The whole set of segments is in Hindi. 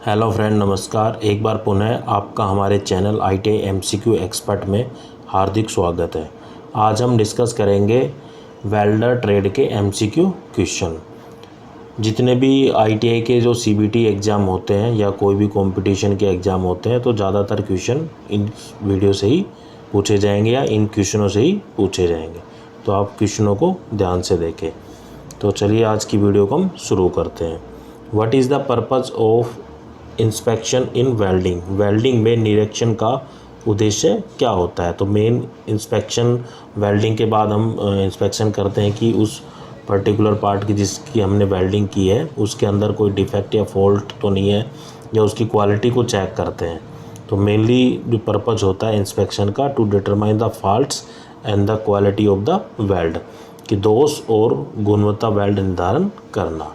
हेलो फ्रेंड, नमस्कार। एक बार पुनः आपका हमारे चैनल ITI MCQ एक्सपर्ट में हार्दिक स्वागत है। आज हम डिस्कस करेंगे वेल्डर ट्रेड के MCQ क्वेश्चन। जितने भी ITI के जो CBT एग्ज़ाम होते हैं या कोई भी कंपटीशन के एग्ज़ाम होते हैं तो ज़्यादातर क्वेश्चन इन वीडियो से ही पूछे जाएंगे या इन क्वेश्चनों से ही पूछे जाएंगे, तो आप क्वेश्चनों को ध्यान से देखें। तो चलिए आज की वीडियो को हम शुरू करते हैं। What is the purpose of inspection in welding? Welding में निरीक्षण का उद्देश्य क्या होता है? तो मेन इंस्पेक्शन वेल्डिंग के बाद हम इंस्पेक्शन करते हैं कि उस पर्टिकुलर पार्ट की जिसकी हमने वेल्डिंग की है उसके अंदर कोई डिफेक्ट या फॉल्ट तो नहीं है, या उसकी क्वालिटी को चेक करते हैं। तो मेनली जो पर्पज़ होता है इंस्पेक्शन का, to determine the faults and the quality of the weld, कि दोष और गुणवत्ता वेल्ड निर्धारण करना।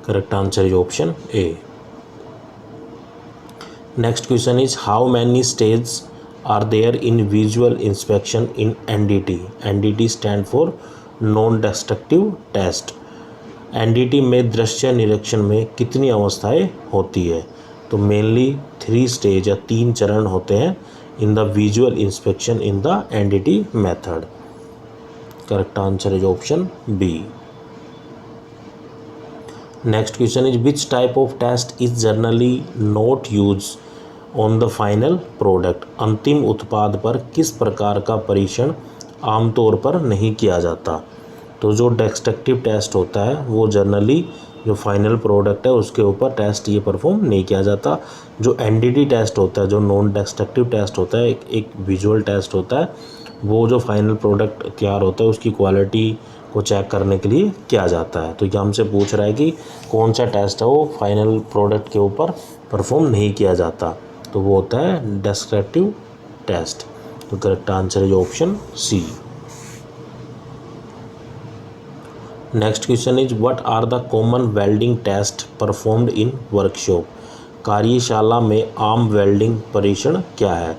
Correct answer is option A. Next question is, how many stages are there in visual inspection in NDT? NDT stand for non-destructive test. NDT में दृश्य निरीक्षण में कितनी अवस्थाएं होती है? तो मेनली 3 स्टेज या 3 चरण होते हैं in the visual inspection in the NDT method. Correct answer is option B. Next question is, which type of test is generally not used on the final product? अंतिम उत्पाद पर किस प्रकार का परीक्षण आमतौर पर नहीं किया जाता? तो जो डिस्ट्रक्टिव टेस्ट होता है वो जनरली जो फाइनल प्रोडक्ट है उसके ऊपर टेस्ट ये परफॉर्म नहीं किया जाता। जो NDT टेस्ट होता है, जो नॉन डिस्ट्रक्टिव टेस्ट होता है, एक विजुअल टेस्ट होता है, वो जो फाइनल प्रोडक्ट तैयार होता है उसकी क्वालिटी को चेक करने के लिए किया जाता है। तो ये हमसे पूछ रहा है कि कौन सा टेस्ट है वो फाइनल प्रोडक्ट के ऊपर परफॉर्म नहीं किया जाता, तो वो होता है डिस्क्रिप्टिव टेस्ट। तो correct answer is option C. Next question is, what are the common welding test performed in workshop? कार्यशाला में आम वेल्डिंग परीक्षण क्या है?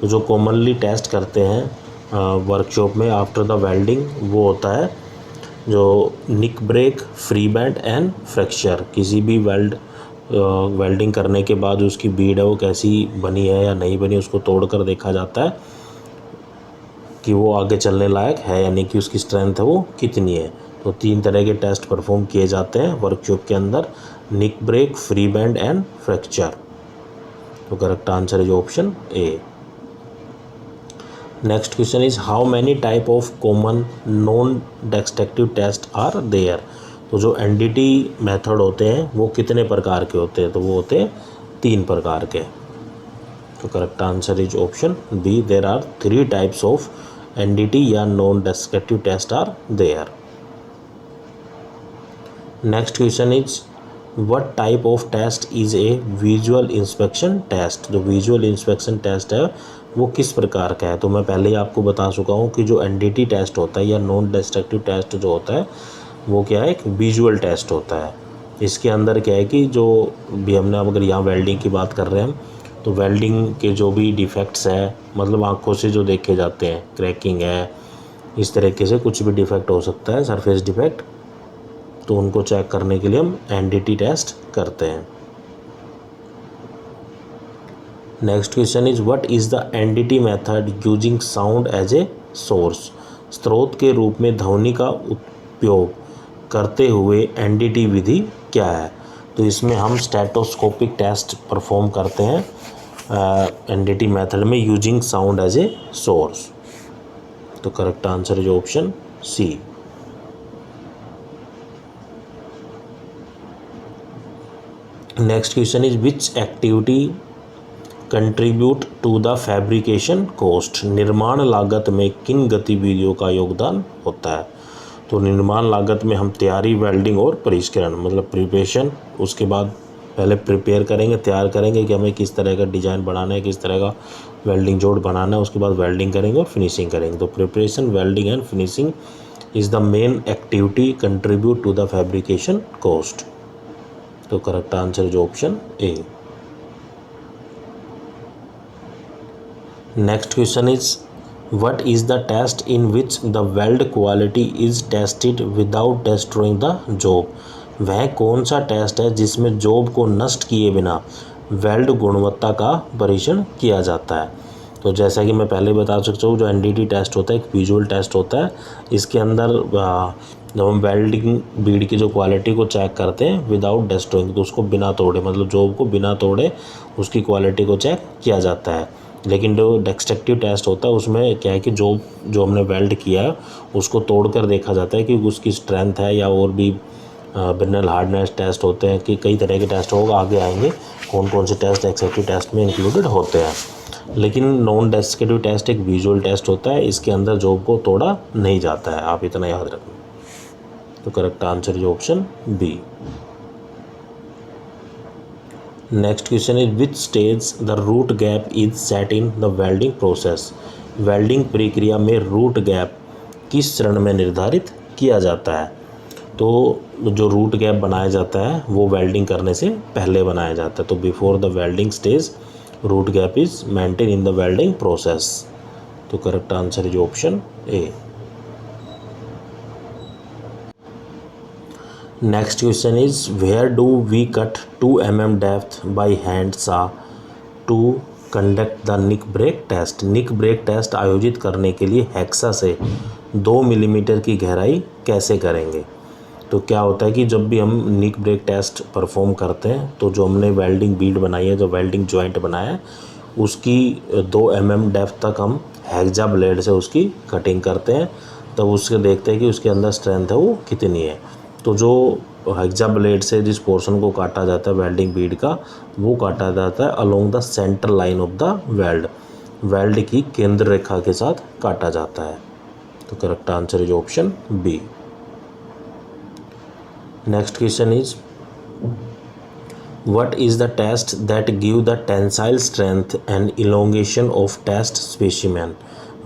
तो जो कॉमनली टेस्ट करते हैं वर्कशॉप में आफ्टर द वेल्डिंग वो होता है जो nick break, free bend and fracture. किसी भी वेल्डिंग करने के बाद उसकी बीड है वो कैसी बनी है या नहीं बनी, उसको तोड़कर देखा जाता है कि वो आगे चलने लायक है, यानी कि उसकी स्ट्रेंथ है वो कितनी है। तो 3 तरह के टेस्ट परफॉर्म किए जाते हैं वर्कशॉप के अंदर, nick break, free bend and fracture. तो correct answer is option A. Next question is, how many type of common non destructive test are there? तो जो NDT मेथड होते हैं वो कितने प्रकार के होते हैं? तो वो होते हैं 3 प्रकार के। तो correct answer is option B, there are 3 types of NDT या non destructive test are there. Next question is, what type of test is a visual inspection test? जो विजुअल इंस्पेक्शन टेस्ट है वो किस प्रकार का है? तो मैं पहले ही आपको बता चुका हूँ कि जो NDT टेस्ट होता है या नॉन डिस्ट्रक्टिव टेस्ट जो होता है वो क्या है, एक विजुअल टेस्ट होता है। इसके अंदर क्या है कि जो भी हमने, अगर यहाँ वेल्डिंग की बात कर रहे हैं हम, तो वेल्डिंग के जो भी डिफेक्ट्स है, मतलब आंखों से जो देखे जाते हैं, क्रैकिंग है, इस तरीके से कुछ भी डिफेक्ट हो सकता है, सरफेस डिफेक्ट, तो उनको चेक करने के लिए हम NDT टेस्ट करते हैं। Next question is, what is the NDT method using sound as a source? स्रोत के रूप में ध्वनि का उपयोग करते हुए NDT विधि क्या है? तो इसमें हम स्टेटोस्कोपिक टेस्ट परफॉर्म करते हैं NDT मेथड में using sound as a source. तो correct answer is option C. Next question is, which activity contribute to the fabrication cost? निर्माण लागत में किन गतिविधियों का योगदान होता है? तो निर्माण लागत में हम तैयारी, वेल्डिंग और परिष्करण, मतलब प्रिपरेशन, उसके बाद पहले प्रिपेयर करेंगे, तैयार करेंगे कि हमें किस तरह का डिज़ाइन बनाना है, किस तरह का वेल्डिंग जोड़ बनाना है, उसके बाद वेल्डिंग करेंगे और फिनिशिंग करेंगे। तो preparation, welding and finishing is the main activity contribute to the fabrication cost. तो correct answer is option A. Next question is, what is the test in which the weld quality is tested without destroying the job? वह कौन सा टेस्ट है जिसमें जॉब को नष्ट किए बिना वेल्ड गुणवत्ता का परीक्षण किया जाता है? तो जैसा कि मैं पहले बता चुका हूँ, जो एनडीटी टेस्ट होता है एक विजुअल टेस्ट होता है। इसके अंदर जब हम वेल्डिंग बीड की जो क्वालिटी को चेक करते हैं विदाउट डिस्ट्रॉइंग, तो उसको बिना तोड़े, मतलब जॉब को बिना तोड़े उसकी क्वालिटी को चेक किया जाता है। लेकिन जो डेक्सट्रक्टिव टेस्ट होता है उसमें क्या है कि जो हमने वेल्ड किया है उसको तोड़ कर देखा जाता है कि उसकी स्ट्रेंथ है, या और भी मिनरल हार्डनेस टेस्ट होते हैं, कि कई तरह के टेस्ट होगा, आगे आएंगे कौन कौन से टेस्ट डेक्सट्रक्टिव टेस्ट में इंक्लूडेड होते हैं। लेकिन नॉन डेस्क्रिप्टिव टेस्ट एक विजुअल टेस्ट होता है, इसके अंदर जॉब को तोड़ा नहीं जाता है, आप इतना याद रखना। तो correct answer is option B. Next question is which stage the root gap is set in the welding process? Welding प्रक्रिया में रूट गैप किस चरण में निर्धारित किया जाता है? तो जो रूट गैप बनाया जाता है वो वेल्डिंग करने से पहले बनाया जाता है। तो before the welding stage root gap is maintain in the welding process. तो correct answer is option A. Next question is where do we cut 2 mm depth by hand saw to conduct the nick break test? Nick break test आयोजित करने के लिए हेक्सा से 2 मिलीमीटर की गहराई कैसे करेंगे? तो क्या होता है कि जब भी हम निक ब्रेक टेस्ट परफॉर्म करते हैं तो जो हमने वेल्डिंग बीड बनाई है, जो वेल्डिंग जॉइंट बनाया है, उसकी 2 mm डेप्थ तक हम हेक्सा ब्लेड से उसकी कटिंग करते हैं। तब उसके देखते हैं कि उसके अंदर स्ट्रेंथ है वो कितनी है। तो जो हेक्सा ब्लेड से जिस पोर्शन को काटा जाता है वेल्डिंग बीड का, वो काटा जाता है along the centre line of the weld, weld की केंद्र रेखा के साथ काटा जाता है। तो correct answer is option B. Next question is what is the test that give the tensile strength and elongation of test specimen?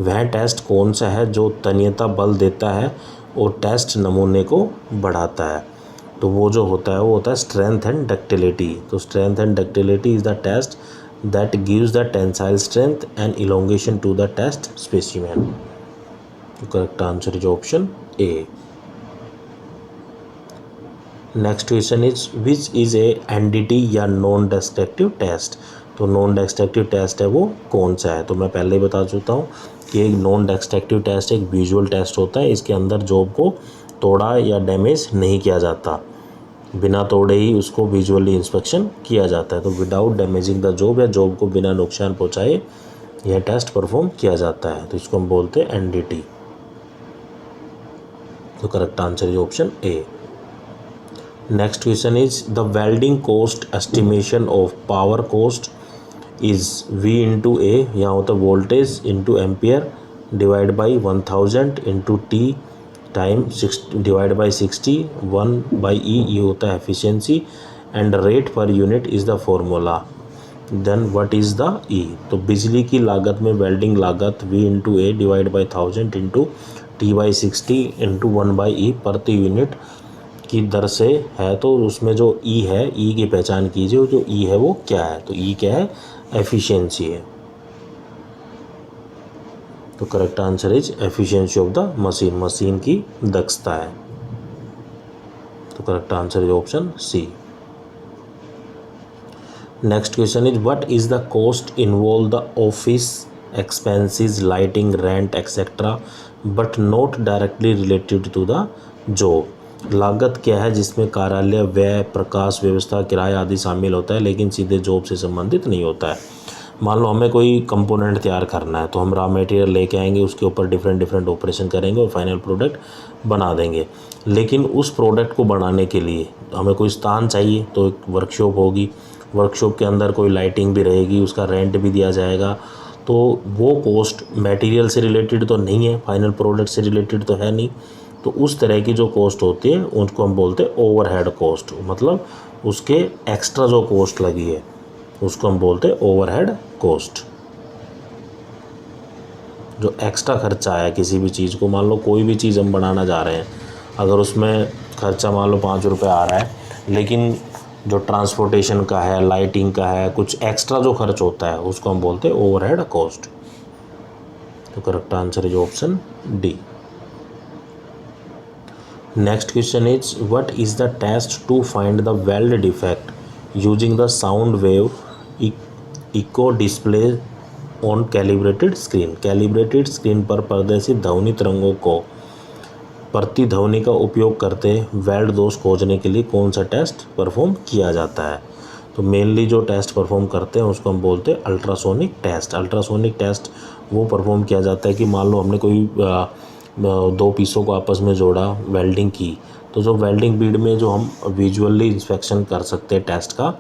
वह टेस्ट कौन सा है जो तन्यता बल देता है और टेस्ट नमूने को बढ़ाता है? तो वो जो होता है वो होता है स्ट्रेंथ एंड डक्टिलिटी। तो strength and ductility is the test that gives the tensile strength and elongation to the test specimen. तो correct answer is option A. Next question is which is a NDT या नॉन डेस्ट्रक्टिव टेस्ट? तो नॉन डेस्ट्रक्टिव टेस्ट है वो कौन सा है? तो मैं पहले ही बता चुका हूँ कि एक नॉन डेस्ट्रक्टिव टेस्ट एक विजुअल टेस्ट होता है। इसके अंदर जॉब को तोड़ा या डैमेज नहीं किया जाता, बिना तोड़े ही उसको विजुअली इंस्पेक्शन किया जाता है। तो विदाउट डैमेजिंग द जॉब, या जॉब को बिना नुकसान पहुँचाए यह टेस्ट परफॉर्म किया जाता है। तो इसको हम बोलते हैं एनडीटी। तो correct answer is option A. Next question is the welding cost estimation of power cost is V into A, यहाँ होता है voltage into ampere divide by 1000 into T time divide by 60 1/E, ये होता है efficiency, and rate per unit is the formula. Then what is the E? तो बिजली की लागत में वेल्डिंग लागत V into A divide by 1000 into T/60 into 1/E प्रति यूनिट की दर से है। तो उसमें जो E है, E की पहचान कीजिए, जो E है वो क्या है? तो E क्या है? एफिशिएंसी है। तो correct answer is efficiency of the machine, machine की दक्षता है। तो correct answer is option C. Next question is what is the cost involve the office expenses lighting rent etcetera but not directly related to the job? लागत क्या है जिसमें कार्यालय व्यय, प्रकाश व्यवस्था, किराया आदि शामिल होता है लेकिन सीधे जॉब से संबंधित नहीं होता है? मान लो हमें कोई कंपोनेंट तैयार करना है, तो हम रॉ मटेरियल लेके आएंगे, उसके ऊपर डिफरेंट ऑपरेशन करेंगे और फाइनल प्रोडक्ट बना देंगे। लेकिन उस प्रोडक्ट को बनाने के लिए हमें कोई स्थान चाहिए, तो एक वर्कशॉप होगी, वर्कशॉप के अंदर कोई लाइटिंग भी रहेगी, उसका रेंट भी दिया जाएगा। तो वो कॉस्ट मटेरियल से रिलेटेड तो नहीं है, फाइनल प्रोडक्ट से रिलेटेड तो है नहीं। तो उस तरह की जो कॉस्ट होती है उसको हम बोलते हैं ओवरहेड कॉस्ट, मतलब उसके एक्स्ट्रा जो कॉस्ट लगी है उसको हम बोलते हैं ओवरहेड कॉस्ट। जो एक्स्ट्रा खर्चा आया किसी भी चीज़ को, मान लो कोई भी चीज़ हम बनाना जा रहे हैं, अगर उसमें खर्चा मान लो 5 रुपये आ रहा है, लेकिन जो ट्रांसपोर्टेशन का है, लाइटिंग का है, कुछ एक्स्ट्रा जो खर्च होता है उसको हम बोलते हैं ओवरहेड कॉस्ट। तो correct answer is option D. Next question is what is the test to find the weld defect using the sound wave echo display on calibrated screen. Calibrated screen पर प्रदर्शित ध्वनि तरंगों को प्रतिध्वनि का उपयोग करते वेल्ड दोष खोजने के लिए कौन सा टेस्ट परफॉर्म किया जाता है। तो मेनली जो टेस्ट परफॉर्म करते हैं उसको हम बोलते हैं अल्ट्रासोनिक टेस्ट। अल्ट्रासोनिक टेस्ट वो परफॉर्म किया जाता है कि मान लो हमने कोई दो पीसों को आपस में जोड़ा, वेल्डिंग की, तो जो वेल्डिंग बीड में जो हम विजुअली इंस्पेक्शन कर सकते हैं टेस्ट का,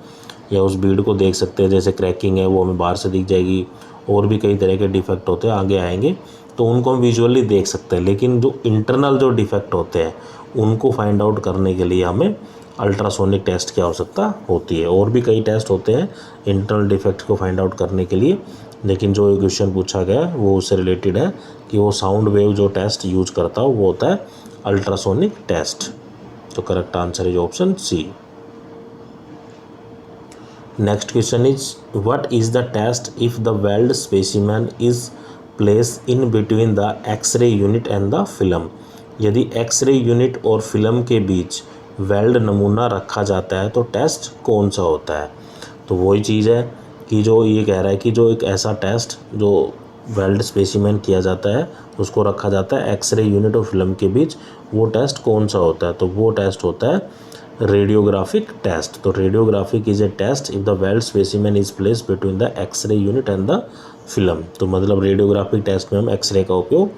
या उस बीड को देख सकते हैं, जैसे क्रैकिंग है वो हमें बाहर से दिख जाएगी, और भी कई तरह के डिफेक्ट होते हैं आगे आएंगे, तो उनको हम विजुअली देख सकते हैं। लेकिन जो इंटरनल जो डिफेक्ट होते हैं उनको फाइंड आउट करने के लिए हमें अल्ट्रासोनिक टेस्ट की आवश्यकता होती है। और भी कई टेस्ट होते हैं इंटरनल डिफेक्ट को फाइंड आउट करने के लिए, लेकिन जो क्वेश्चन पूछा गया है वो उससे रिलेटेड है कि वो साउंड वेव जो टेस्ट यूज करता हो वो होता है अल्ट्रासोनिक टेस्ट। तो correct answer is option C. Next question is what is the test if the weld specimen is place in between the x ray unit and the film. यदि एक्सरे यूनिट और फिल्म के बीच वेल्ड नमूना रखा जाता है तो टेस्ट कौन सा होता है। तो वही चीज़ है कि जो ये कह रहा है कि जो एक ऐसा टेस्ट जो वेल्ड स्पेसिमेन किया जाता है उसको रखा जाता है एक्सरे यूनिट और फिल्म के बीच, वो टेस्ट कौन सा होता है। तो वो टेस्ट होता है रेडियोग्राफिक टेस्ट। तो radiographic is a test if the weld specimen is place between the x ray unit and the film. तो मतलब रेडियोग्राफिक टेस्ट में हम एक्सरे का उपयोग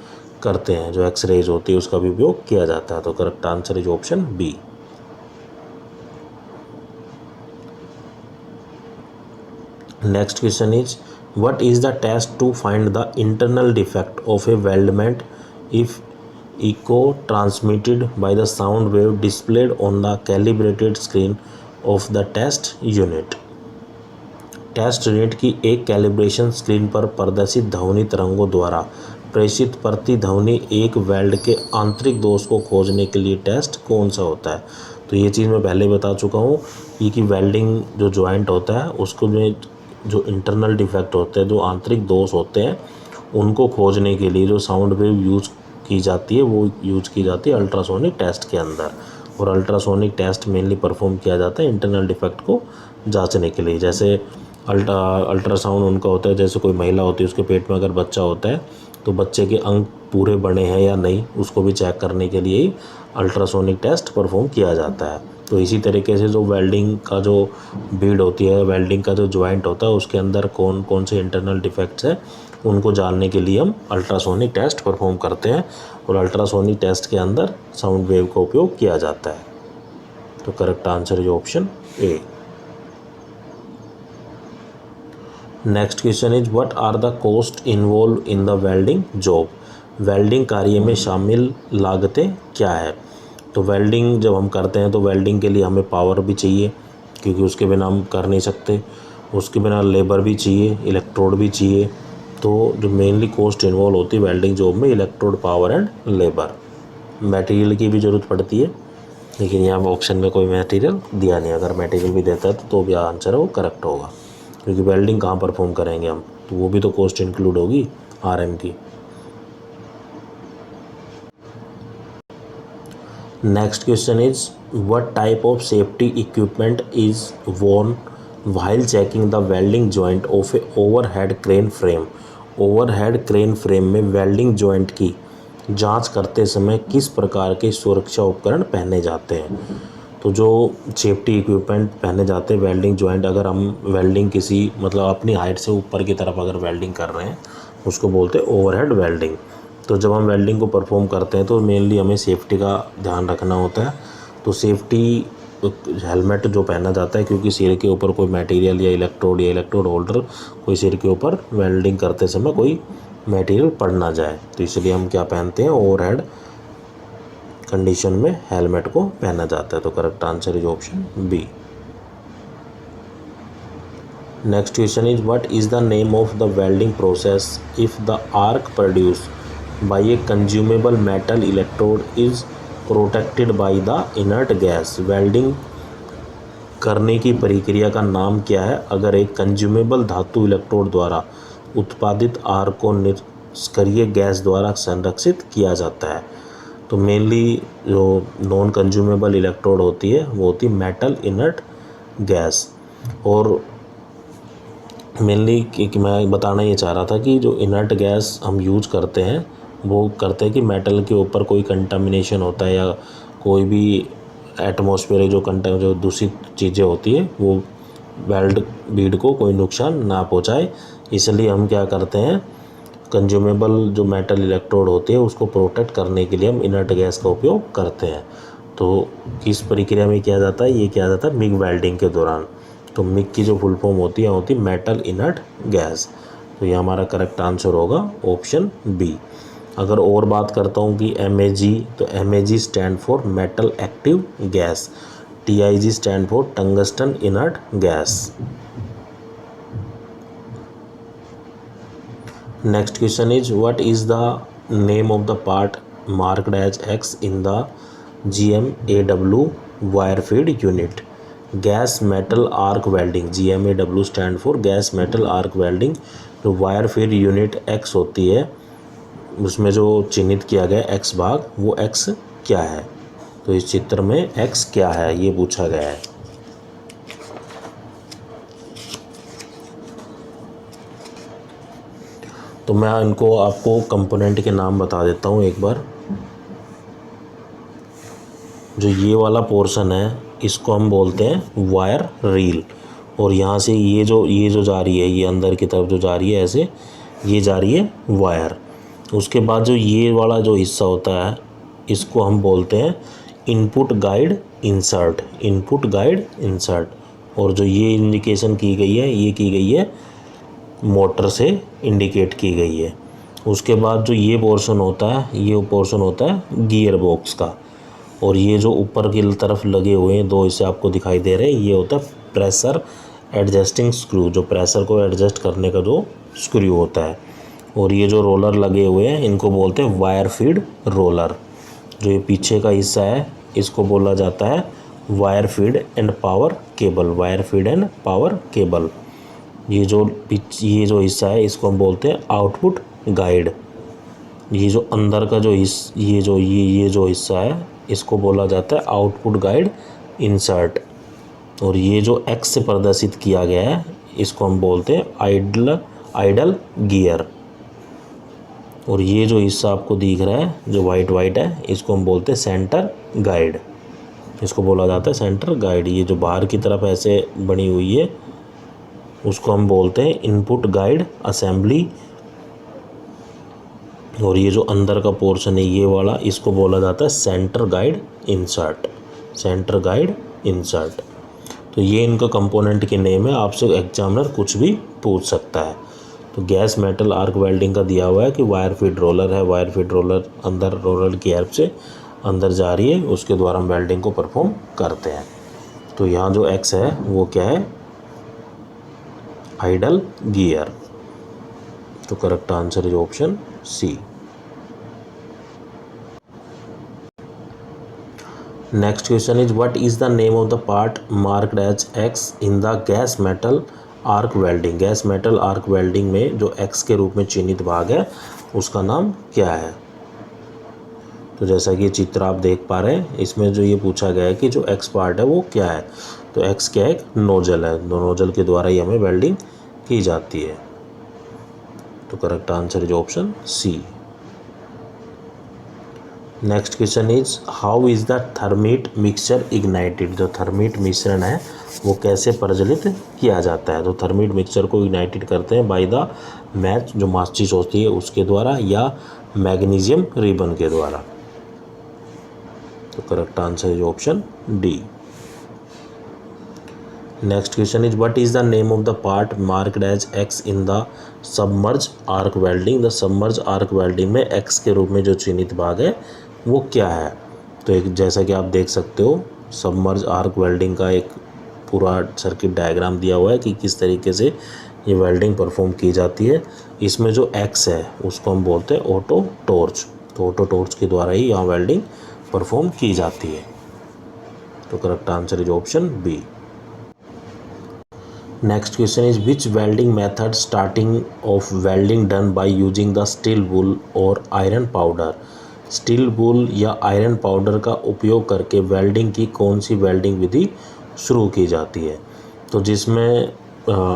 करते हैं, जो एक्सरेज होती है उसका भी उपयोग किया जाता है। तो correct answer is option B. Next question is what is the test to find the internal defect of a weldment if echo transmitted by the sound wave displayed on the calibrated screen of the test unit. Test unit की एक कैलिब्रेशन स्क्रीन पर प्रदर्शित ध्वनि तरंगों द्वारा प्रेषित प्रतिध्वनि एक वेल्ड के आंतरिक दोष को खोजने के लिए टेस्ट कौन सा होता है। तो ये चीज़ मैं पहले बता चुका हूँ कि वेल्डिंग जो जॉइंट होता है उसको में जो इंटरनल डिफेक्ट होते हैं, जो आंतरिक दोष होते हैं, उनको खोजने के लिए जो साउंड वेव यूज की जाती है वो यूज की जाती है अल्ट्रासोनिक टेस्ट के अंदर। और अल्ट्रासोनिक टेस्ट मेनली परफॉर्म किया जाता है इंटरनल डिफेक्ट को जांचने के लिए। जैसे अल्ट्रासाउंड उनका होता है, जैसे कोई महिला होती है उसके पेट में अगर बच्चा होता है तो बच्चे के अंग पूरे बने हैं या नहीं उसको भी चेक करने के लिए ही अल्ट्रासोनिक टेस्ट परफॉर्म किया जाता है। तो इसी तरीके से जो वेल्डिंग का जो बीड होती है, वेल्डिंग का जो जॉइंट होता है उसके अंदर कौन कौन से इंटरनल डिफेक्ट्स हैं उनको जानने के लिए हम अल्ट्रासोनिक टेस्ट परफॉर्म करते हैं, और अल्ट्रासोनिक टेस्ट के अंदर साउंड वेव का उपयोग किया जाता है। तो correct answer is option A. Next question is what are the cost involve in the welding job. Welding कार्य में शामिल लागतें क्या है। तो वेल्डिंग जब हम करते हैं तो वेल्डिंग के लिए हमें पावर भी चाहिए, क्योंकि उसके बिना हम कर नहीं सकते, उसके बिना लेबर भी चाहिए, इलेक्ट्रोड भी चाहिए। तो जो मेनली कॉस्ट इन्वॉल्व होती है वेल्डिंग जॉब में electrode, power and labour. Material की भी ज़रूरत पड़ती है, लेकिन यहाँ ऑप्शन में कोई मटेरियल दिया नहीं। अगर मटेरियल भी देता है तो भी आंसर है वो करेक्ट होगा, क्योंकि वेल्डिंग कहाँ परफॉर्म करेंगे हम, तो वो भी तो कॉस्ट इंक्लूड होगी RM की। Next question is what type of safety equipment is worn while checking the welding joint of a overhead crane frame. Overhead crane frame में वेल्डिंग जॉइंट की जांच करते समय किस प्रकार के सुरक्षा उपकरण पहने जाते हैं। तो जो सेफ्टी इक्विपमेंट पहने जाते हैं वेल्डिंग जॉइंट, अगर हम वेल्डिंग किसी मतलब अपनी हाइट से ऊपर की तरफ अगर वेल्डिंग कर रहे हैं उसको बोलते हैं ओवरहेड वेल्डिंग। तो जब हम वेल्डिंग को परफॉर्म करते हैं तो मेनली हमें सेफ्टी का ध्यान रखना होता है। तो सेफ्टी हेलमेट जो पहना जाता है, क्योंकि सिर के ऊपर कोई मटेरियल या इलेक्ट्रोड होल्डर कोई सिर के ऊपर वेल्डिंग करते समय कोई मटेरियल पड़ ना जाए, तो इसलिए हम क्या पहनते हैं, ओवरहेड कंडीशन में हेलमेट को पहना जाता है। तो correct answer is option B. Next question is what is the name of the welding process if the arc produce by a consumable metal electrode is protected by the inert gas. Welding करने की प्रक्रिया का नाम क्या है अगर एक कंज्यूमेबल धातु इलेक्ट्रोड द्वारा उत्पादित आर्क को निष्क्रिय गैस द्वारा संरक्षित किया जाता है। तो मेनली जो नॉन कंज्यूमेबल इलेक्ट्रोड होती है वो होती है मेटल इनर्ट गैस। और मेनली कि मैं बताना ये चाह रहा था कि जो इनर्ट गैस हम यूज करते हैं वो करते हैं कि मेटल के ऊपर कोई कंटामिनेशन होता है या कोई भी एटमॉस्फेरिक जो दूषित चीज़ें होती है वो वेल्ड बीड को कोई नुकसान ना पहुंचाए, इसलिए हम क्या करते हैं, कंज्यूमेबल जो मेटल इलेक्ट्रोड होती है उसको प्रोटेक्ट करने के लिए हम इनर्ट गैस का उपयोग करते हैं। तो किस प्रक्रिया में किया जाता है, ये किया जाता है मिग वेल्डिंग के दौरान। तो मिग की जो फुल फॉर्म होती है मेटल इनर्ट गैस। तो ये हमारा करेक्ट आंसर होगा ऑप्शन बी। अगर और बात करता हूँ कि MAG, तो MAG stand for metal active gas, TIG stand for tungsten inert gas. Next question is what is the name of the part marked as X in the GMAW wire feed unit. Gas metal arc welding, GMAW stand for gas metal arc welding. जो वायर फीड यूनिट X होती है उसमें जो चिन्हित किया गया X भाग, वो X क्या है। तो इस चित्र में X क्या है ये पूछा गया है। तो मैं इनको आपको कंपोनेंट के नाम बता देता हूँ एक बार। जो ये वाला पोर्शन है इसको हम बोलते हैं वायर रील, और यहाँ से ये जो जा रही है, ये अंदर की तरफ जो जा रही है ऐसे, ये जा रही है वायर। उसके बाद जो ये वाला जो हिस्सा होता है इसको हम बोलते हैं input guide insert, input guide insert. और जो ये इंडिकेशन की गई है ये की गई है मोटर से इंडिकेट की गई है। उसके बाद जो ये पोर्शन होता है, ये पोर्शन होता है गियर बॉक्स का। और ये जो ऊपर की तरफ लगे हुए हैं दो हिस्से आपको दिखाई दे रहे हैं, ये होता है प्रेशर एडजस्टिंग स्क्रू, जो प्रेशर को एडजस्ट करने का जो स्क्रू होता है। और ये जो रोलर लगे हुए हैं इनको बोलते हैं वायर फीड रोलर। जो ये पीछे का हिस्सा है इसको बोला जाता है wire feed and power cable, wire feed and power cable. ये जो हिस्सा है इसको हम बोलते हैं आउटपुट गाइड। ये जो अंदर का जो ये जो हिस्सा है इसको बोला जाता है आउटपुट गाइड इंसर्ट। और ये जो X से प्रदर्शित किया गया है इसको हम बोलते हैं आइडल गियर। और ये जो हिस्सा आपको दिख रहा है जो वाइट है इसको हम बोलते हैं सेंटर गाइड, इसको बोला जाता है सेंटर गाइड। ये जो बाहर की तरफ ऐसे बनी हुई है उसको हम बोलते हैं इनपुट गाइड असेंबली। और ये जो अंदर का पोर्शन है ये वाला, इसको बोला जाता है centre guide insert, centre guide insert. तो ये इनका कंपोनेंट के नेम है, आपसे एग्जामिनर कुछ भी पूछ सकता है। तो गैस मेटल आर्क वेल्डिंग का दिया हुआ है कि वायर फीड रोलर है, वायर फीड रोलर अंदर रोलर की हेल्प से अंदर जा रही है, उसके द्वारा हम वेल्डिंग को परफॉर्म करते हैं। तो यहाँ जो X है वो क्या है, आइडल गियर। तो correct answer is option C. Next question is what is the name of the part marked as X in the gas metal arc welding. Gas metal arc welding में जो X के रूप में चिन्हित भाग है उसका नाम क्या है। तो जैसा कि ये चित्र आप देख पा रहे हैं इसमें जो ये पूछा गया है कि जो X पार्ट है वो क्या है। तो X क्या है, एक नोजल है, नोजल के द्वारा ही हमें वेल्डिंग की जाती है। तो correct answer is option C. Next question is how is the thermit mixture ignited. जो थर्मिट मिश्रण है वो कैसे प्रज्वलित किया जाता है। तो थर्मिट मिक्सचर को इग्नाइटेड करते हैं बाय द मैच, जो माचिस होती है उसके द्वारा, या मैग्नीशियम रिबन के द्वारा। तो correct answer is option D. Next question is what is the name of the part marked as X in the submerge arc welding. The submerge arc welding में X के रूप में जो चिन्हित भाग है वो क्या है। तो एक जैसा कि आप देख सकते हो सबमर्ज आर्क वेल्डिंग का एक पूरा सर्किट डायग्राम दिया हुआ है कि किस तरीके से ये वेल्डिंग परफॉर्म की जाती है। इसमें जो X है उसको हम बोलते हैं ऑटो टॉर्च। तो ऑटो टॉर्च के द्वारा ही यहाँ वेल्डिंग परफॉर्म की जाती है। तो correct answer is option B. Next question is which welding method starting of welding done by using the steel wool और आयरन पाउडर। स्टील वूल या आयरन पाउडर का उपयोग करके वेल्डिंग की कौन सी वेल्डिंग विधि शुरू की जाती है? तो जिसमें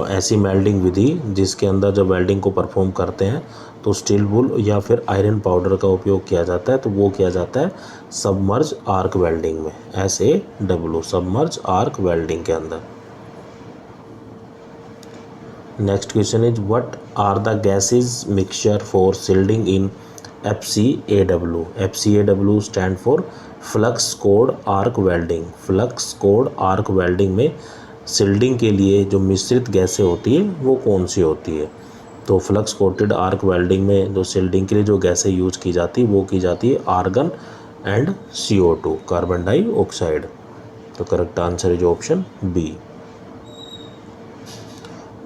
ऐसी वेल्डिंग विधि जिसके अंदर जब वेल्डिंग को परफॉर्म करते हैं तो स्टील वूल या फिर आयरन पाउडर का उपयोग किया जाता है, तो वो किया जाता है सबमर्ज आर्क वेल्डिंग में, SAW, सबमर्ज आर्क वेल्डिंग के अंदर। Next question is what are the gases mixture for shielding in FCAW? FCAW stand for flux cored arc welding. Flux cored arc welding में शिल्डिंग के लिए जो मिश्रित गैसें होती है वो कौन सी होती है? तो फ्लक्स कोटेड आर्क वेल्डिंग में जो शिल्डिंग के लिए जो गैसें यूज की जाती है वो की जाती है argon and CO2, carbon dioxide. तो correct answer is option B.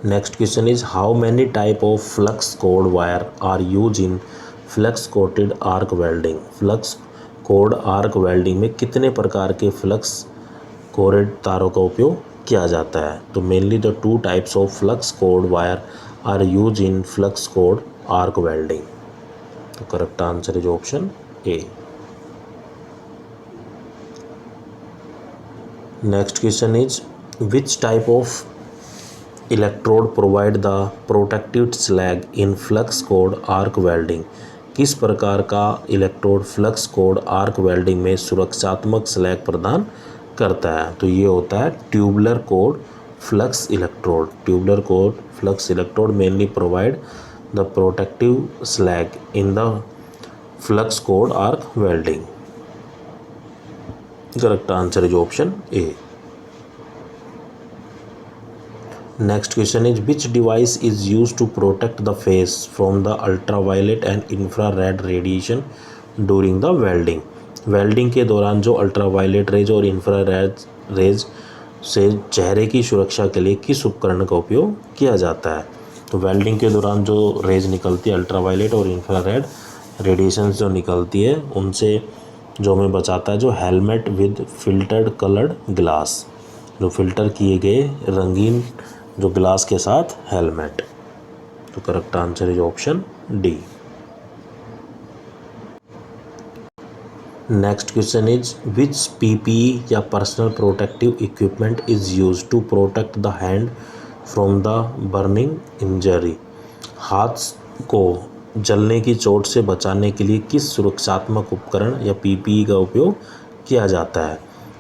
Next question is how many type of flux cored wire are use in flux coated arc welding? Flux cored arc welding में कितने प्रकार के फ्लक्स कोटेड तारों का उपयोग किया जाता है? तो mainly the 2 types of flux cored wire are use in flux cored arc welding. तो correct answer is option A. Next question is which type of electrode provide the protective slag in flux cored arc welding? किस प्रकार का electrode flux cored arc welding में सुरक्षात्मक स्लैग प्रदान करता है? तो ये होता है tubular code flux electrode. Tubular code flux electrode mainly provide the protective slag in the flux cored arc welding. Correct answer is option A. Next question is which device is used to protect the face from the ultraviolet and infrared radiation during the welding? Welding के दौरान जो अल्ट्रावायलेट रेज और इंफ्रारेड रेज से चेहरे की सुरक्षा के लिए किस उपकरण का उपयोग किया जाता है? तो वेल्डिंग के दौरान जो रेज निकलती है अल्ट्रावायलेट और इंफ्रारेड रेडिएशन जो निकलती है उनसे जो हमें बचाता है जो helmet with filtered coloured glass, जो फिल्टर किए गए रंगीन जो ग्लास के साथ हेलमेट। तो correct answer is option D. Next question is which PPE या personal protective equipment is use to protect the hand from the burning injury? हाथ को जलने की चोट से बचाने के लिए किस सुरक्षात्मक उपकरण या PPE का उपयोग किया जाता है?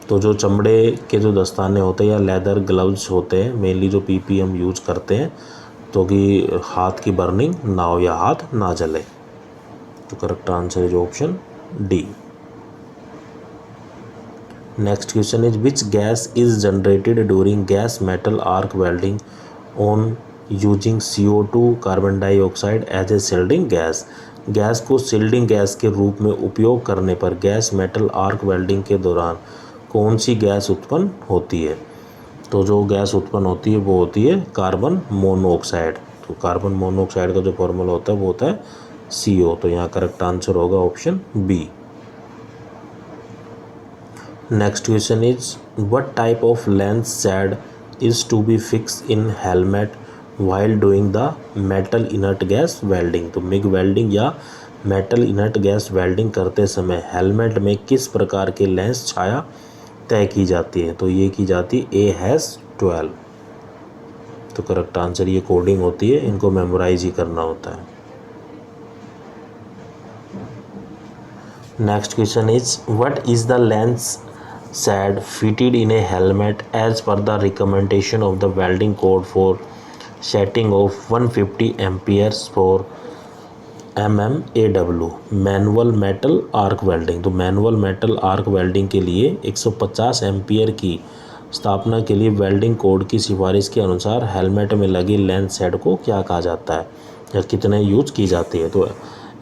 तो जो चमड़े के जो दस्ताने होते हैं या लेदर ग्लव्स होते हैं मेनली जो PPE हम यूज करते हैं तो कि हाथ की बर्निंग ना हो या हाथ ना जले। तो correct answer is option D. Next question is which gas is generated during gas metal arc welding on using CO2 carbon dioxide as a shielding gas? Gas को शिल्डिंग गैस के रूप में उपयोग करने पर गैस मेटल आर्क वेल्डिंग के दौरान कौन सी गैस उत्पन्न होती है? तो जो गैस उत्पन्न होती है वो होती है कार्बन मोनोऑक्साइड। तो कार्बन मोनोऑक्साइड का जो फॉर्मूला होता है वो होता है CO। तो यहाँ करेक्ट आंसर होगा option B. Next question is what type of lens shade is to be fix in helmet while doing the metal inert gas welding? तो मिग वेल्डिंग या मेटल इनर्ट गैस वेल्डिंग करते समय हेलमेट में किस प्रकार के लेंस छाया तय की जाती है? तो ये की जाती है AS12। तो करेक्ट आंसर ये कोडिंग होती है, इनको मेमोराइज ही करना होता है। Next question is what is the lens shade fitted in a helmet as per the recommendation of the welding code for setting of 150 amperes for MMAW manual metal arc welding? तो मैनुअल मेटल आर्क वेल्डिंग के लिए 150 एम्पियर की स्थापना के लिए वेल्डिंग कोड की सिफारिश के अनुसार हेलमेट में लगी लेंस शेड को क्या कहा जाता है या कितने यूज की जाती है? तो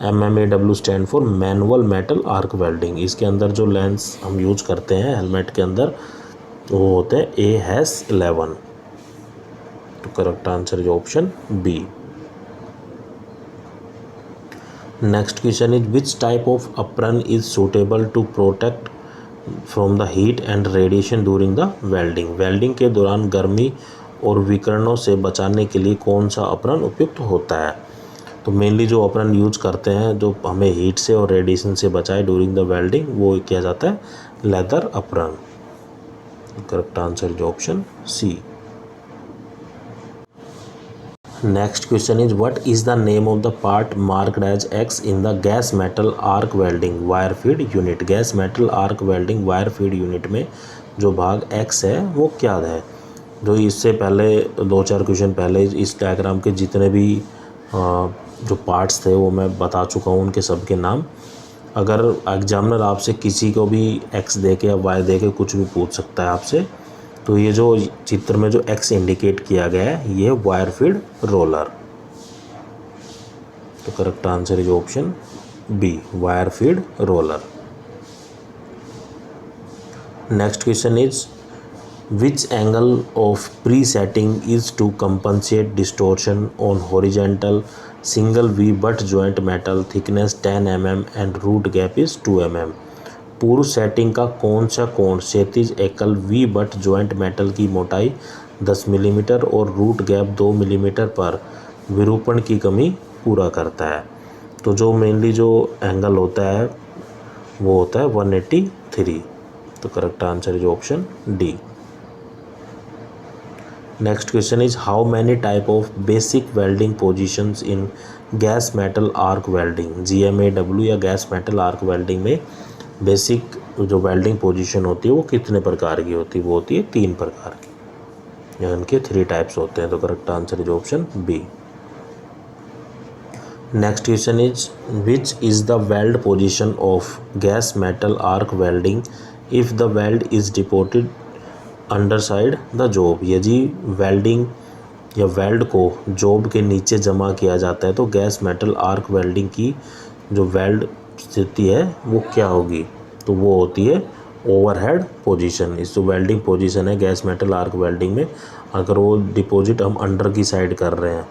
MMAW stand for manual metal arc welding. इसके अंदर जो लेंस हम यूज करते हैं हेलमेट के अंदर वो होते हैं AS11। तो correct answer is option B. Next question is which type of apron is suitable to protect from the heat and radiation during the welding? Welding के दौरान गर्मी और विकिरणों से बचाने के लिए कौन सा अप्रन उपयुक्त होता है? तो मेनली जो अपना यूज करते हैं जो हमें हीट से और रेडिएशन से बचाए ड्यूरिंग द वेल्डिंग, वो किया जाता है leather apron. Correct answer is option C. Next question is what is the name of the part marked as X in the gas metal arc welding wire feed unit. Gas metal arc welding wire feed unit में जो भाग एक्स है वो क्या है। जो इससे पहले 2-4 क्वेश्चन पहले इस डायग्राम के जितने भी जो पार्ट्स थे वो मैं बता चुका हूँ, उनके सब के नाम। अगर एग्जामिनर आपसे किसी को भी एक्स दे के या वाई दे के कुछ भी पूछ सकता है आपसे, तो ये जो चित्र में जो एक्स इंडिकेट किया गया है ये वायर फीड रोलर। तो correct answer is option B, wire feed roller. Next question is which angle of pre setting is to compensate distortion on horizontal single V butt joint metal thickness 10 mm and root gap is 2 mm। पूर्व सेटिंग का कौन सा कोण क्षैतिज एकल वी बट जॉइंट मेटल की मोटाई 10 मिलीमीटर और रूट गैप 2 मिलीमीटर पर विरूपण की कमी पूरा करता है। तो जो मेनली जो एंगल होता है वो होता है 183। तो correct answer is option D. Next question is how many type of basic welding positions in gas metal arc welding. GMAW या गैस मेटल आर्क वेल्डिंग में बेसिक जो वेल्डिंग पोजीशन होती है वो कितने प्रकार की होती है। वो होती है 3 प्रकार की, या इनके 3 टाइप्स होते हैं। तो correct answer is option B. Next question is which is the weld position of gas metal arc welding if the weld is deposited under side the job. यदि वेल्डिंग या वेल्ड को जॉब के नीचे जमा किया जाता है तो गैस मेटल आर्क वेल्डिंग की जो वेल्ड स्थिति है वो क्या होगी। तो वो होती है ओवरहेड पोजीशन। इस जो वेल्डिंग पोजीशन है गैस मेटल आर्क वेल्डिंग में, अगर वो डिपॉजिट हम अंडर की साइड कर रहे हैं,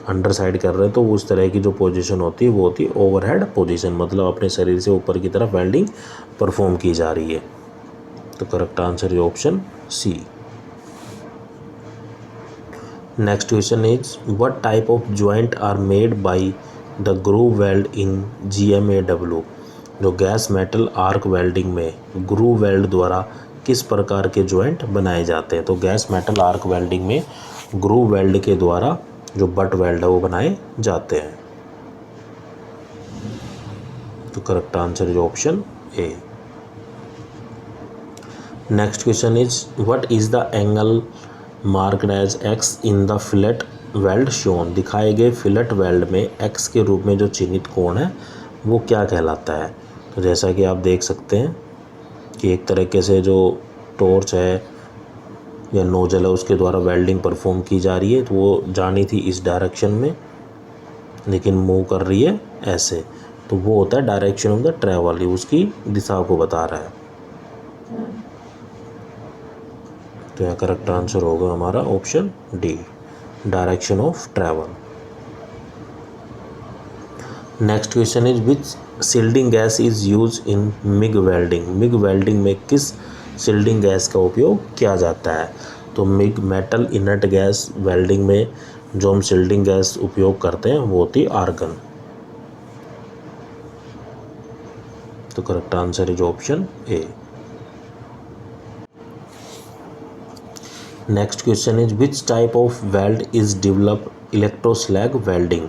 अंडर साइड कर रहे हैं, तो उस तरह की जो पोजीशन होती है वो होती है ओवरहेड पोजीशन, मतलब अपने शरीर से ऊपर की तरफ वेल्डिंग परफॉर्म की जा रही है। तो correct answer is option C. Next question is what type of joint are made by the groove weld in GMAW। जो गैस मेटल आर्क वेल्डिंग में ग्रूव वेल्ड द्वारा किस प्रकार के जॉइंट बनाए जाते हैं। तो गैस मेटल आर्क वेल्डिंग में ग्रूव वेल्ड के द्वारा जो बट वेल्ड है वो बनाए जाते हैं। तो correct answer is option A. Next question is what is the angle marked as X in the fillet weld shown. दिखाए गए फिलेट वेल्ड में एक्स के रूप में जो चिन्हित कोण है वो क्या कहलाता है। तो जैसा कि आप देख सकते हैं कि एक तरीके से जो टॉर्च है या नोजल है उसके द्वारा वेल्डिंग परफॉर्म की जा रही है। तो वो जानी थी इस डायरेक्शन में लेकिन मूव कर रही है ऐसे, तो वो होता है डायरेक्शन ऑफ द ट्रैवल, उसकी दिशा को बता रहा है। तो यहाँ करेक्ट आंसर होगा हमारा option D, direction of travel. Next question is which shielding gas is use in MiG welding. MiG welding में किस सील्डिंग गैस का उपयोग किया जाता है। तो MiG metal inert gas welding में जो हम सील्डिंग गैस उपयोग करते हैं वो होती है आर्गन। तो correct answer is option A. Next question is which type of weld is develop electroslag welding.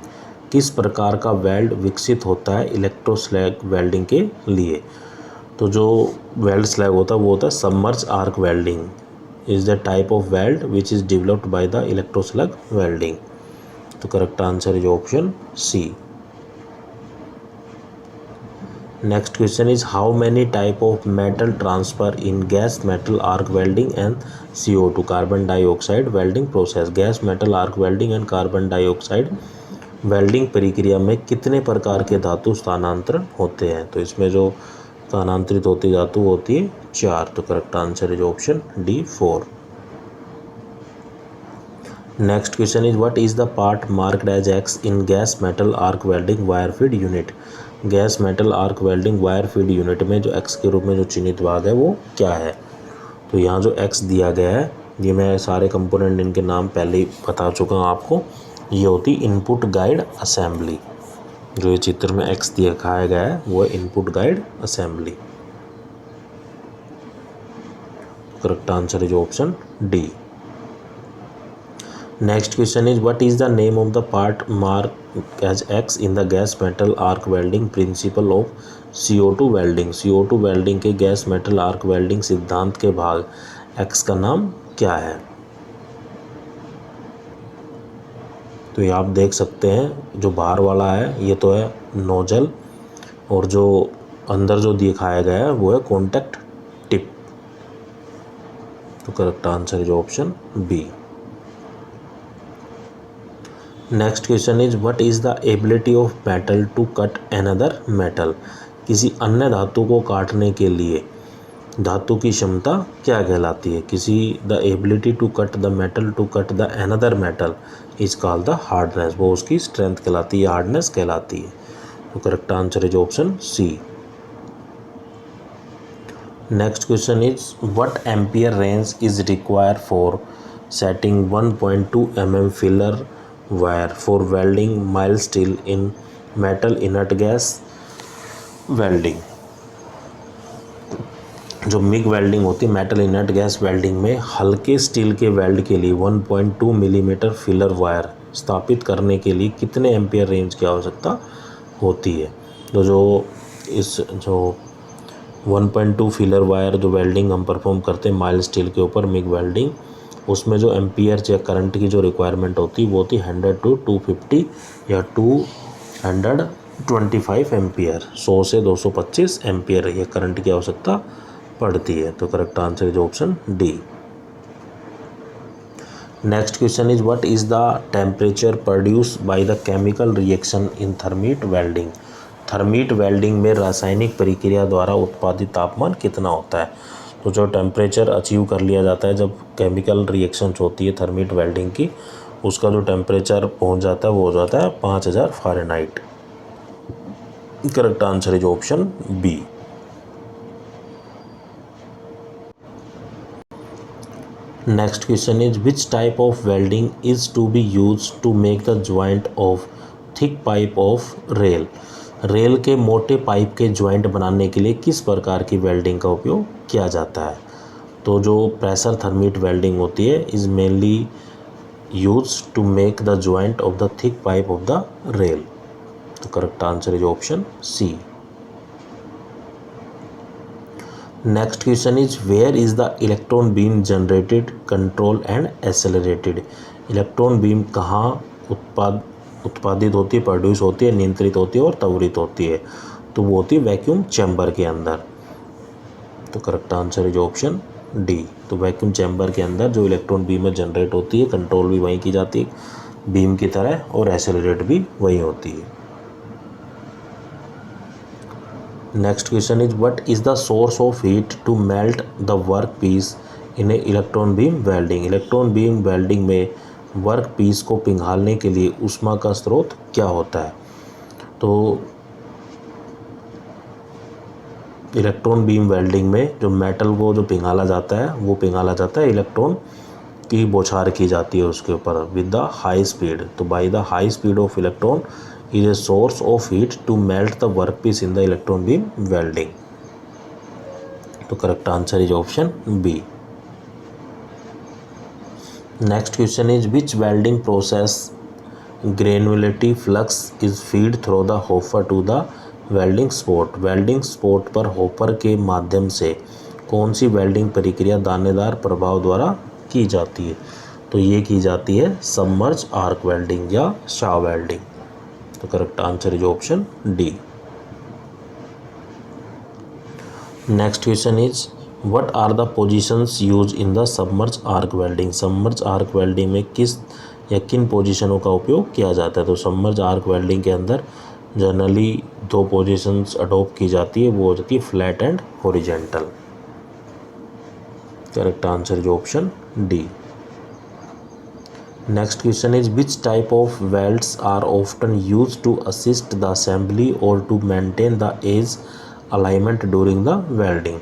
किस प्रकार का वेल्ड विकसित होता है इलेक्ट्रोस्लैग वेल्डिंग के लिए। तो जो वेल्ड स्लैग होता है वो होता है submerge arc welding is the type of weld which is developed by the electroslag welding. तो correct answer is option C. Next question is how many type of metal transfer in gas metal arc welding and CO2 carbon dioxide welding process. Gas metal arc welding and carbon dioxide welding प्रक्रिया में कितने प्रकार के धातु स्थानांतरण होते हैं। तो इसमें जो स्थानांतरित होती धातु होती है 4। तो correct answer is option D 4। Next question is what is the part marked as X in gas metal arc welding wire feed unit. Gas metal arc welding wire feed unit में जो एक्स के रूप में जो चिन्हित भाग है वो क्या है। तो यहाँ जो एक्स दिया गया है ये मैं सारे कंपोनेंट इनके नाम पहले ही बता चुका हूँ आपको। ये होती इनपुट गाइड असेंबली। जो ये चित्र में एक्स दिखाया गया है वो है input guide assembly. Correct answer is option D. Next question is what is the name of the part mark as X in the gas metal arc welding principle of CO2 welding. CO2 welding के गैस मेटल आर्क वेल्डिंग सिद्धांत के भाग एक्स का नाम क्या है? तो ये आप देख सकते हैं जो बाहर वाला है ये तो है नोजल, और जो अंदर जो दिखाया गया है वो है कॉन्टैक्ट टिप। तो correct answer is option B. Next question is what is the ability of metal to cut another metal. किसी अन्य धातु को काटने के लिए धातु की क्षमता क्या कहलाती है? The ability to cut the metal to cut the another metal is called the hardness. वो उसकी स्ट्रेंथ कहलाती है, हार्डनेस कहलाती है। तो correct answer is option C. Next question is what ampere range is required for setting 1.2 mm filler wire for welding mild steel in metal inert gas welding. जो मिग वेल्डिंग होती है मेटल इनर्ट गैस वेल्डिंग में हल्के स्टील के वेल्ड के लिए 1.2 मिलीमीटर फिलर वायर स्थापित करने के लिए कितने एम्पियर रेंज की आवश्यकता होती है? तो जो 1.2 फिलर वायर जो वेल्डिंग हम परफॉर्म करते हैं माइल्ड स्टील के ऊपर मिग वेल्डिंग, उसमें जो एम्पियर या करंट की जो रिक्वायरमेंट होती है वो होती है 100 to 250 या 225 एम्पियर। 100 से 225 एम्पियर ये करंट की आवश्यकता पड़ती है। तो correct answer is option D. Next question is what is the temperature produce by the chemical reaction in thermit welding. Thermit welding में रासायनिक प्रक्रिया द्वारा उत्पादित तापमान कितना होता है? तो जो टेम्परेचर अचीव कर लिया जाता है जब केमिकल रिएक्शंस होती है थर्मीट वेल्डिंग की, उसका जो टेम्परेचर पहुंच जाता है वो हो जाता है 5000 Fahrenheit. Correct answer is option B. Next question is which type of welding is to be use to make the joint of thick pipe of rail. Rail के मोटे पाइप के ज्वाइंट बनाने के लिए किस प्रकार की वेल्डिंग का उपयोग किया जाता है? तो जो प्रेशर थर्मीट वेल्डिंग होती है is mainly use to make the joint of the thick pipe of the rail. तो correct answer is option C. Next question is where is the electron beam generated control and accelerated. Electron beam कहाँ उत्पादित होती है, प्रोड्यूस होती है, नियंत्रित होती है और त्वरित होती है? तो वो होती है वैक्यूम चैम्बर के अंदर। तो correct answer is option D. तो वैक्यूम चैम्बर के अंदर जो इलेक्ट्रॉन बीम जनरेट होती है कंट्रोल भी वहीं की जाती है बीम की तरह और एक्सेलरेट भी वहीं होती है। Next question is what is the source of heat to melt the work piece in electron beam welding. Electron beam welding में वर्क पीस को पिघालने के लिए ऊष्मा का स्रोत क्या होता है? तो इलेक्ट्रॉन बीम वेल्डिंग में जो मेटल को जो पिघाला जाता है वो पिघाला जाता है इलेक्ट्रॉन की बौछार की जाती है उसके ऊपर विद द हाई स्पीड। तो by the high speed of electron is a source of heat to melt the workpiece in the electron beam welding. तो correct answer is option B. Next question is which welding process granularity flux is feed through the hopper to the welding spot। welding spot पर hopper के माध्यम से कौन सी वेल्डिंग प्रक्रिया दानेदार प्रभाव द्वारा की जाती है? तो ये की जाती है सबमर्ज आर्क वेल्डिंग या शॉ वेल्डिंग। तो correct answer is option D. Next question is what are the positions use in the submerge arc welding. Submerge arc welding में किस या किन पोजीशनों का उपयोग किया जाता है? तो सबमर्ज आर्क वेल्डिंग के अंदर जनरली 2 पोजीशंस अडॉप्ट की जाती है, वो हो जाती है flat and horizontal. Correct answer is option D. Next question is which type of welds are often used to assist the assembly or to maintain the edge alignment during the welding।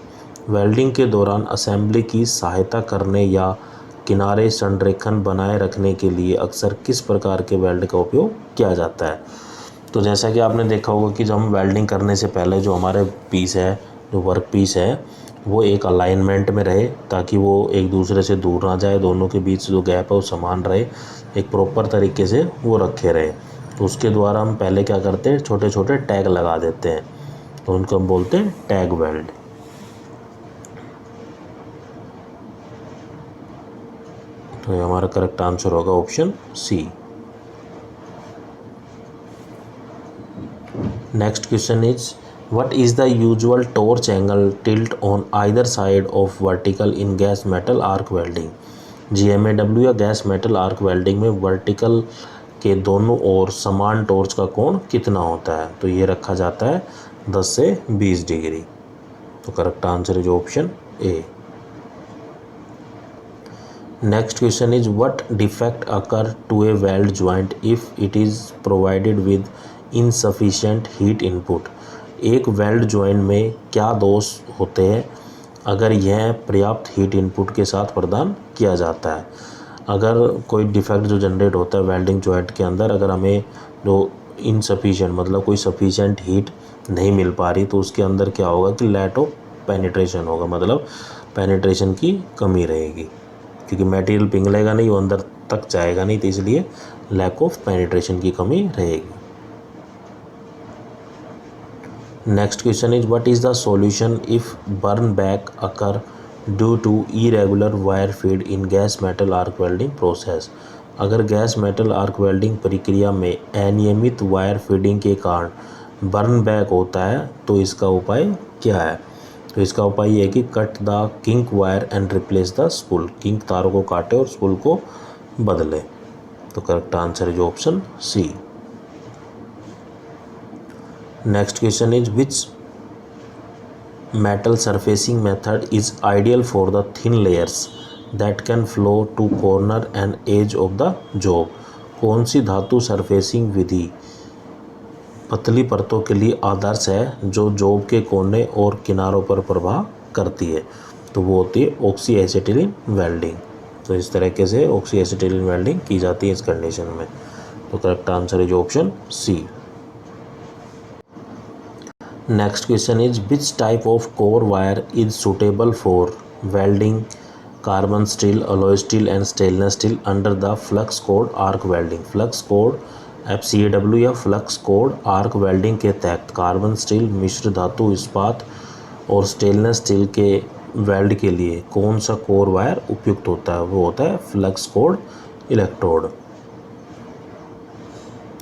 Welding के दौरान असेंबली की सहायता करने या किनारे संरेखन बनाए रखने के लिए अक्सर किस प्रकार के वेल्ड का उपयोग किया जाता है। तो जैसा कि आपने देखा होगा कि जब हम वेल्डिंग करने से पहले जो हमारे पीस है, जो वर्क पीस है, वो एक अलाइनमेंट में रहे ताकि वो एक दूसरे से दूर ना जाए, दोनों के बीच जो गैप है वो समान रहे, एक प्रॉपर तरीके से वो रखे रहे। तो उसके द्वारा हम पहले क्या करते हैं, छोटे छोटे टैग लगा देते हैं, तो उनको हम बोलते हैं टैग वेल्ड। तो ये हमारा करेक्ट आंसर होगा option C. Next question is what is the usual torch angle tilt on either side of vertical in gas metal arc welding. GMAW या गैस मेटल आर्क वेल्डिंग में वर्टिकल के दोनों ओर समान टॉर्च का कोण कितना होता है। तो ये रखा जाता है 10 से 20 डिग्री। तो correct answer is option A. Next question is what defect occur to a weld joint if it is provided with insufficient heat input. एक वेल्ड ज्वाइंट में क्या दोष होते हैं अगर यह पर्याप्त हीट इनपुट के साथ प्रदान किया जाता है। अगर कोई डिफेक्ट जो जनरेट होता है वेल्डिंग ज्वाइंट के अंदर, अगर हमें जो इनसफिशिएंट मतलब कोई सफिशिएंट हीट नहीं मिल पा रही, तो उसके अंदर क्या होगा कि लैक ऑफ पेनिट्रेशन होगा, मतलब पेनिट्रेशन की कमी रहेगी, क्योंकि मटेरियल पिघलेगा नहीं, वो अंदर तक जाएगा नहीं, तो इसलिए लैक ऑफ पेनिट्रेशन की कमी रहेगी। Next question is what is the solution if burn back occur due to irregular wire feed in gas metal arc welding process. अगर गैस मेटल आर्क वेल्डिंग प्रक्रिया में अनियमित वायर फीडिंग के कारण बर्न बैक होता है तो इसका उपाय क्या है। तो इसका उपाय ये है कि cut the kink wire and replace the spool. Kink तारों को काटे और स्पूल को बदले। तो correct answer is option C. Next question is which metal surfacing method is ideal for the thin layers that can flow to corner and edge of the job। कौन सी धातु सरफेसिंग विधि पतली परतों के लिए आदर्श है जो जॉब के कोने और किनारों पर प्रभाव करती है। तो वो होती है ऑक्सी एसिटिलीन वेल्डिंग। तो इस तरीके से ऑक्सी एसिटिलीन वेल्डिंग की जाती है इस कंडीशन में। तो correct answer is option C. Next question is which type of core wire is suitable for welding carbon steel, alloy steel and stainless steel under the flux core arc welding। flux core FCAW या flux core arc welding के तहत कार्बन स्टील, मिश्र धातु इस्पात और स्टेनलेस स्टील के वेल्ड के लिए कौन सा कोर वायर उपयुक्त होता है। वो होता है flux core electrode.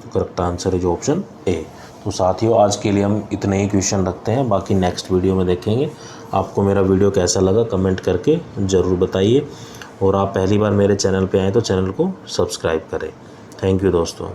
Correct answer is option ए। तो साथियों आज के लिए हम इतने ही क्वेश्चन रखते हैं, बाकी नेक्स्ट वीडियो में देखेंगे। आपको मेरा वीडियो कैसा लगा कमेंट करके ज़रूर बताइए, और आप पहली बार मेरे चैनल पे आए तो चैनल को सब्सक्राइब करें। थैंक यू दोस्तों।